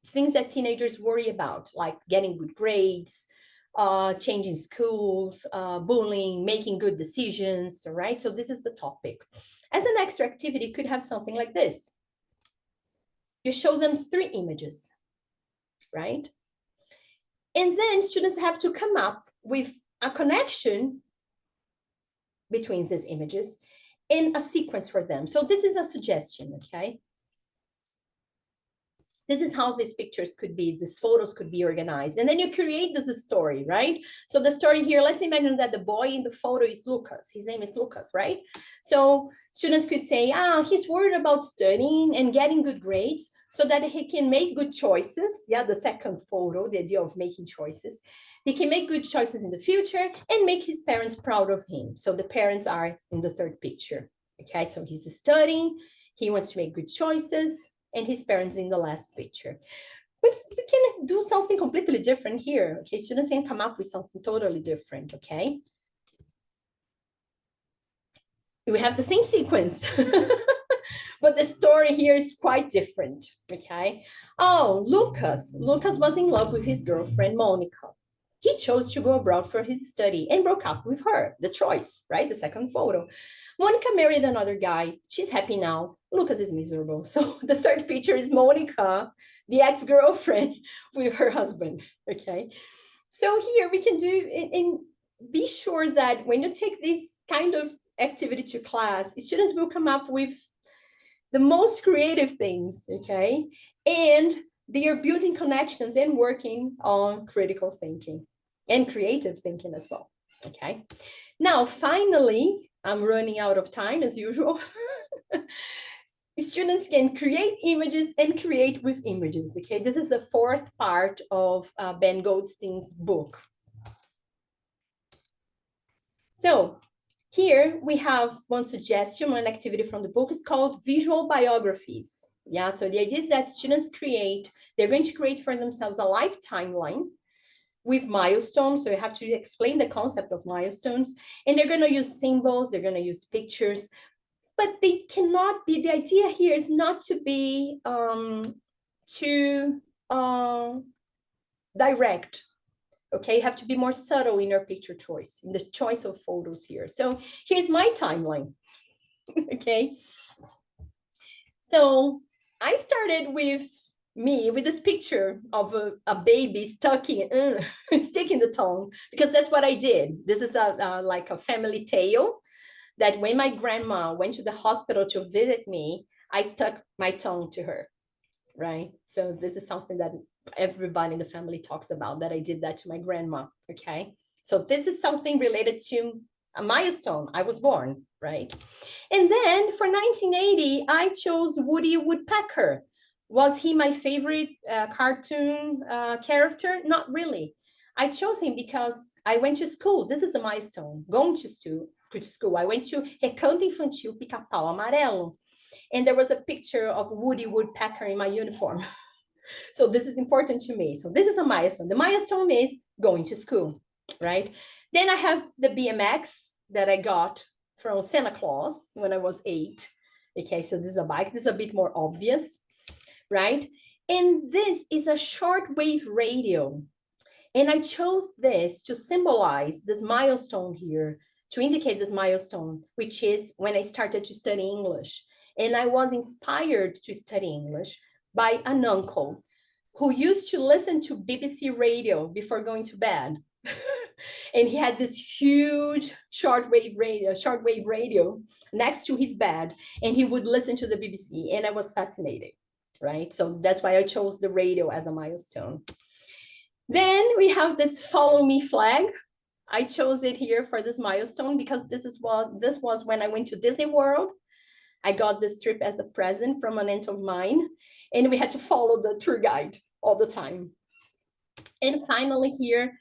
Speaker 2: things that teenagers worry about, like getting good grades, changing schools, bullying, making good decisions, right? So this is the topic. As an extra activity, you could have something like this. You show them 3 images, right? And then students have to come up with a connection between these images and a sequence for them. So this is a suggestion, okay? This is how these pictures could be, these photos could be organized. And then you create this story, right? So the story here, let's imagine that the boy in the photo is Lucas. His name is Lucas, right? So students could say, he's worried about studying and getting good grades so that he can make good choices. Yeah, the second photo, the idea of making choices. He can make good choices in the future and make his parents proud of him. So the parents are in the third picture. Okay, so he's studying, he wants to make good choices, and his parents in the last picture. But we can do something completely different here. Okay, students can come up with something totally different, okay? We have the same sequence, but the story here is quite different, okay? Oh, Lucas was in love with his girlfriend, Monica. He chose to go abroad for his study and broke up with her, the choice, right? The second photo. Monica married another guy. She's happy now. Lucas is miserable. So the third picture is Monica, the ex-girlfriend, with her husband, okay? So here we can do, and be sure that when you take this kind of activity to class, students will come up with the most creative things, okay? And they are building connections and working on critical thinking and creative thinking as well, okay? Now, finally, I'm running out of time as usual. Students can create images and create with images, okay? This is the 4th part of Ben Goldstein's book. So here we have one suggestion, one activity from the book. Is called visual biographies. Yeah, so the idea is that students they're going to create for themselves a life timeline with milestones. So you have to explain the concept of milestones, and they're going to use symbols, they're going to use pictures, but they cannot be, the idea here is not to be too direct. Okay, you have to be more subtle in your picture choice, in the choice of photos here. So here's my timeline, okay? So I started with this picture of a baby sticking the tongue, because that's what I did. This is like a family tale that when my grandma went to the hospital to visit me, I stuck my tongue to her, right? So this is something that everybody in the family talks about, that I did that to my grandma, okay? So this is something related to a milestone. I was born, right? And then for 1980, I chose Woody Woodpecker. Was he my favorite cartoon character? Not really. I chose him because I went to school. This is a milestone, going to school. I went to Recanto Infantil Pica-Pau Amarelo, and there was a picture of Woody Woodpecker in my uniform. So this is important to me. So this is a milestone. The milestone is going to school, right? Then I have the BMX that I got from Santa Claus when I was 8. Okay, so this is a bike. This is a bit more obvious, right? And this is a shortwave radio. And I chose this to symbolize this milestone here, to indicate this milestone, which is when I started to study English. And I was inspired to study English by an uncle who used to listen to BBC radio before going to bed. And he had this huge shortwave radio next to his bed, and he would listen to the BBC, and I was fascinated, right? So that's why I chose the radio as a milestone. Then we have this follow me flag. I chose it here for this milestone because this was when I went to Disney World. I got this trip as a present from an aunt of mine, and we had to follow the tour guide all the time. And finally here,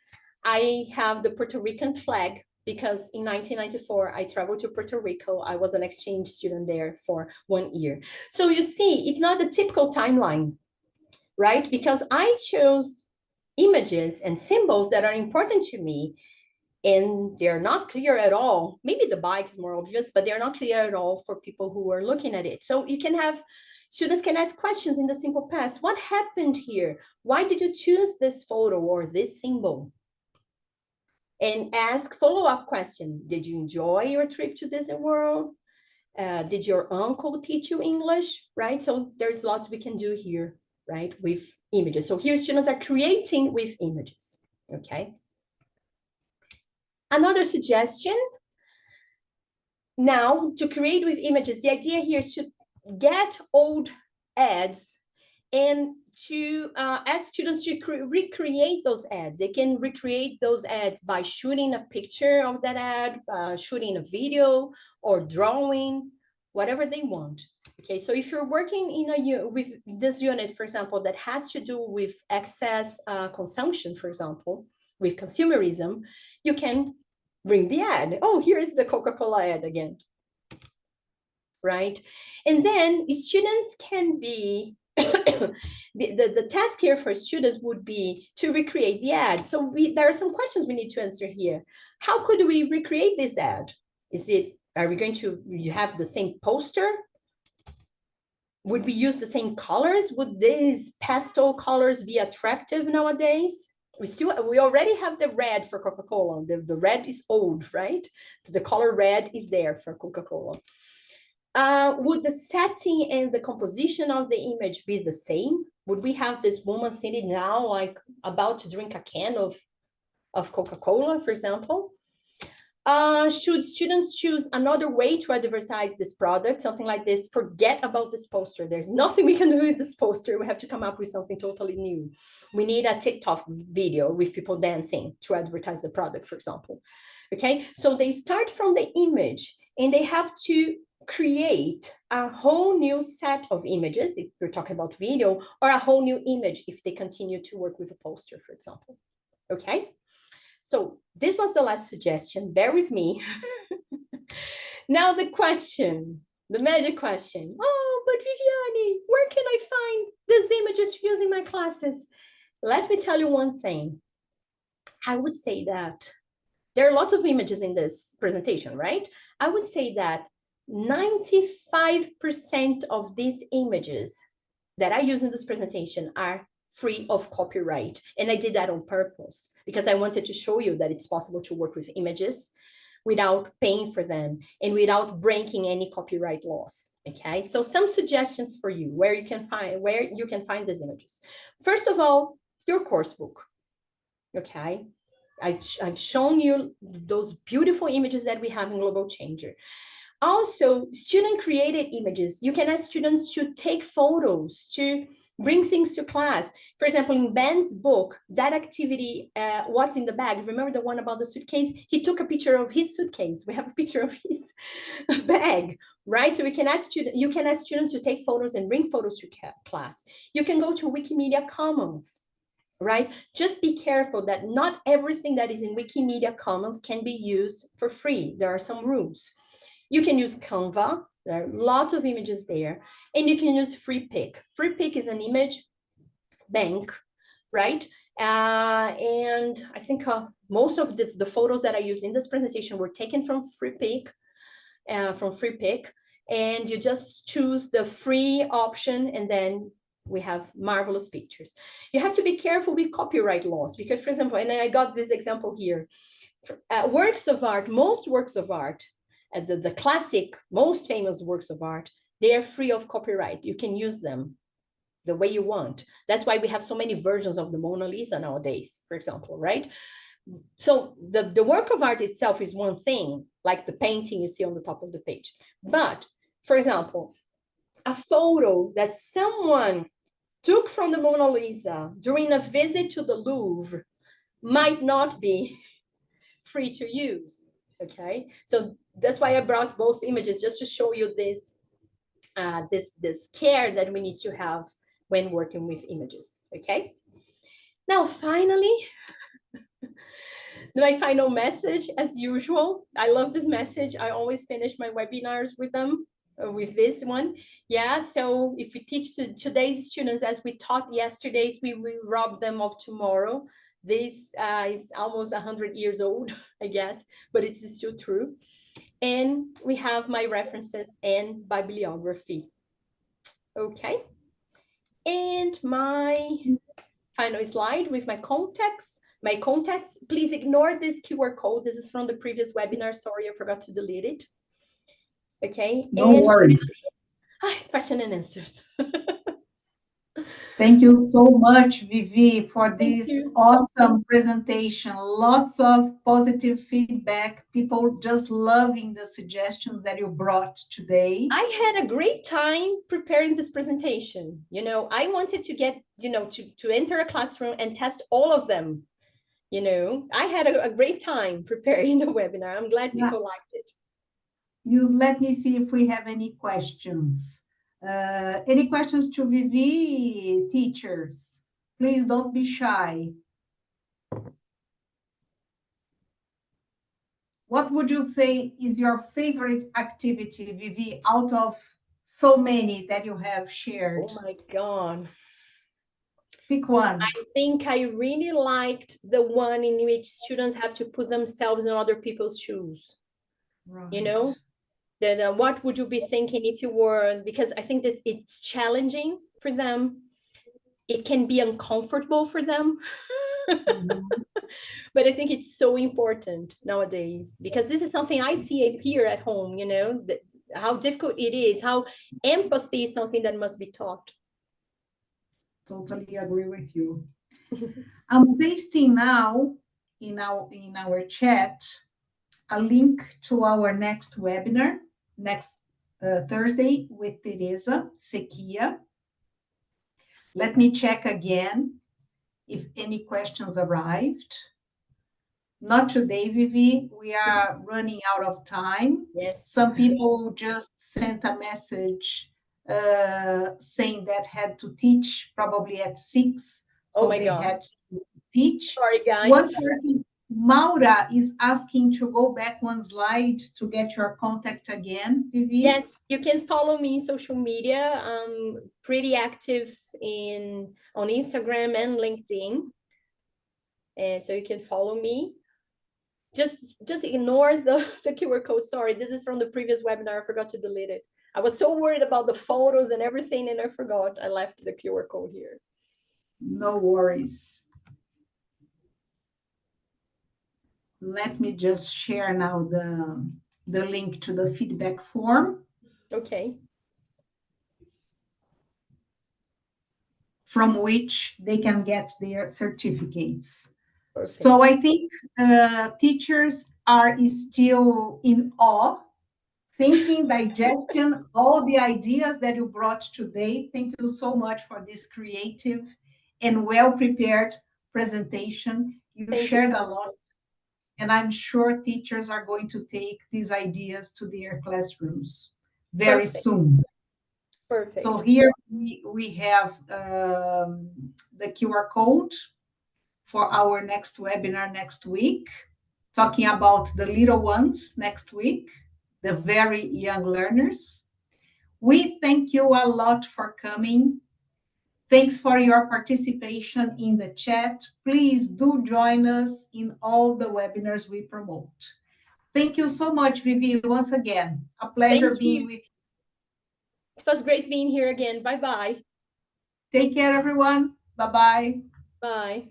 Speaker 2: I have the Puerto Rican flag because in 1994, I traveled to Puerto Rico. I was an exchange student there for 1 year. So you see, it's not the typical timeline, right? Because I chose images and symbols that are important to me, and they're not clear at all. Maybe the bike is more obvious, but they're not clear at all for people who are looking at it. So you can have, students can ask questions in the simple past. What happened here? Why did you choose this photo or this symbol? And ask follow-up questions. Did you enjoy your trip to Disney World? Did your uncle teach you English, right? So there's lots we can do here, right, with images. So here students are creating with images, okay? Another suggestion, now to create with images, the idea here is to get old ads and to ask students to recreate those ads. They can recreate those ads by shooting a picture of that ad, shooting a video, or drawing, whatever they want. Okay, so if you're working in with this unit, for example, that has to do with excess consumption, for example, with consumerism, you can bring the ad. Oh, here is the Coca-Cola ad again, right? And then students can be, the task here for students would be to recreate the ad. So there are some questions we need to answer here. How could we recreate this ad? Are we going to have the same poster? Would we use the same colors? Would these pastel colors be attractive nowadays? We already have the red for Coca-Cola. The red is old, right? The color red is there for Coca-Cola. Would the setting and the composition of the image be the same? Would we have this woman sitting now, like about to drink a can of Coca-Cola, for example? Should students choose another way to advertise this product, something like this? Forget about this poster. There's nothing we can do with this poster. We have to come up with something totally new. We need a TikTok video with people dancing to advertise the product, for example. Okay, so they start from the image and they have to create a whole new set of images if we're talking about video, or a whole new image if they continue to work with a poster, for example. Okay, so this was the last suggestion. Bear with me. Now the question, the magic question. Oh, but Viviane, where can I find these images to use in my classes? Let me tell you one thing. I would say that there are lots of images in this presentation, right? I would say that 95% of these images that I use in this presentation are free of copyright. And I did that on purpose because I wanted to show you that it's possible to work with images without paying for them and without breaking any copyright laws. Okay, so some suggestions for you where you can find these images. First of all, your course book. Okay, I've shown you those beautiful images that we have in Global Changer. Also, student created images. You can ask students to take photos, to Bring things to class. For example, in Ben's book, that activity, what's in the bag? Remember the one about the suitcase? He took a picture of his suitcase. We have a picture of his bag, right? So we can ask you can ask students to take photos and bring photos to class. You can go to Wikimedia Commons, right? Just be careful that not everything that is in Wikimedia Commons can be used for free. There are some rules. You can use Canva. There are lots of images there. And you can use FreePic. FreePic is an image bank, right? And I think most of the photos that I used in this presentation were taken from FreePic, and you just choose the free option, and then we have marvelous pictures. You have to be careful with copyright laws because, for example, and I got this example here, works of art, most works of art, the classic, most famous works of art, they are free of copyright. You can use them the way you want. That's why we have so many versions of the Mona Lisa nowadays, for example, right? So the work of art itself is one thing, like the painting you see on the top of the page. But, for example, a photo that someone took from the Mona Lisa during a visit to the Louvre might not be free to use, okay? So that's why I brought both images, just to show you this, this care that we need to have when working with images, okay? Now, finally, my final message, as usual. I love this message. I always finish my webinars with them, with this one. Yeah, so if we teach today's students as we taught yesterday's, we will rob them of tomorrow. This is almost 100 years old, I guess, but it's still true. And we have my references and bibliography. Okay. And my final slide with my contacts. My contacts, please ignore this QR code. This is from the previous webinar. Sorry, I forgot to delete it. Okay.
Speaker 1: No worries.
Speaker 2: Question and answers.
Speaker 1: Thank you so much, Vivi, for this awesome presentation. Lots of positive feedback. People just loving the suggestions that you brought today.
Speaker 2: I had a great time preparing this presentation. You know, I wanted to get, you know, to enter a classroom and test all of them. You know, I had a great time preparing the webinar. I'm glad people liked it.
Speaker 1: Let me see if we have any questions. Any questions to Vivi, teachers? Please don't be shy. What would you say is your favorite activity, Vivi, out of so many that you have shared?
Speaker 2: Oh my God.
Speaker 1: Pick one.
Speaker 2: I think I really liked the one in which students have to put themselves in other people's shoes. Right. You know, then what would you be thinking if you were, because I think that it's challenging for them. It can be uncomfortable for them. But I think it's so important nowadays, because this is something I see here at home, you know, how difficult it is, how empathy is something that must be taught.
Speaker 1: Totally agree with you. I'm pasting now in our chat a link to our next webinar, next Thursday with Teresa Sequia. Let me check again if any questions arrived. Not today, Vivi. We are running out of time.
Speaker 2: Yes.
Speaker 1: Some people just sent a message saying that had to teach probably at 6. So they had to teach.
Speaker 2: Sorry, guys.
Speaker 1: One person, Maura, is asking to go back one slide to get your contact again, Vivi.
Speaker 2: Yes, you can follow me in social media. I'm pretty active on Instagram and LinkedIn. And so you can follow me. Just ignore the QR code. Sorry, this is from the previous webinar. I forgot to delete it. I was so worried about the photos and everything, and I forgot. I left the QR code here.
Speaker 1: No worries. Let me just share now the link to the feedback form.
Speaker 2: Okay.
Speaker 1: From which they can get their certificates. Perfect. So I think teachers are still in awe thinking, digestion, all the ideas that you brought today. Thank you so much for this creative and well-prepared presentation. You
Speaker 2: Thank you,
Speaker 1: shared a
Speaker 2: Kat.
Speaker 1: lot, and I'm sure teachers are going to take these ideas to their classrooms very
Speaker 2: Perfect.
Speaker 1: soon. So
Speaker 2: Perfect.
Speaker 1: here we have the QR code for our next webinar next week, talking about the little ones next week, the very young learners. We thank you a lot for coming. Thanks for your participation in the chat. Please do join us in all the webinars we promote. Thank you so much, Vivi, once again. A pleasure
Speaker 2: Thank
Speaker 1: being
Speaker 2: you.
Speaker 1: with you.
Speaker 2: It was great being here again. Bye-bye.
Speaker 1: Take care, everyone. Bye-bye.
Speaker 2: Bye.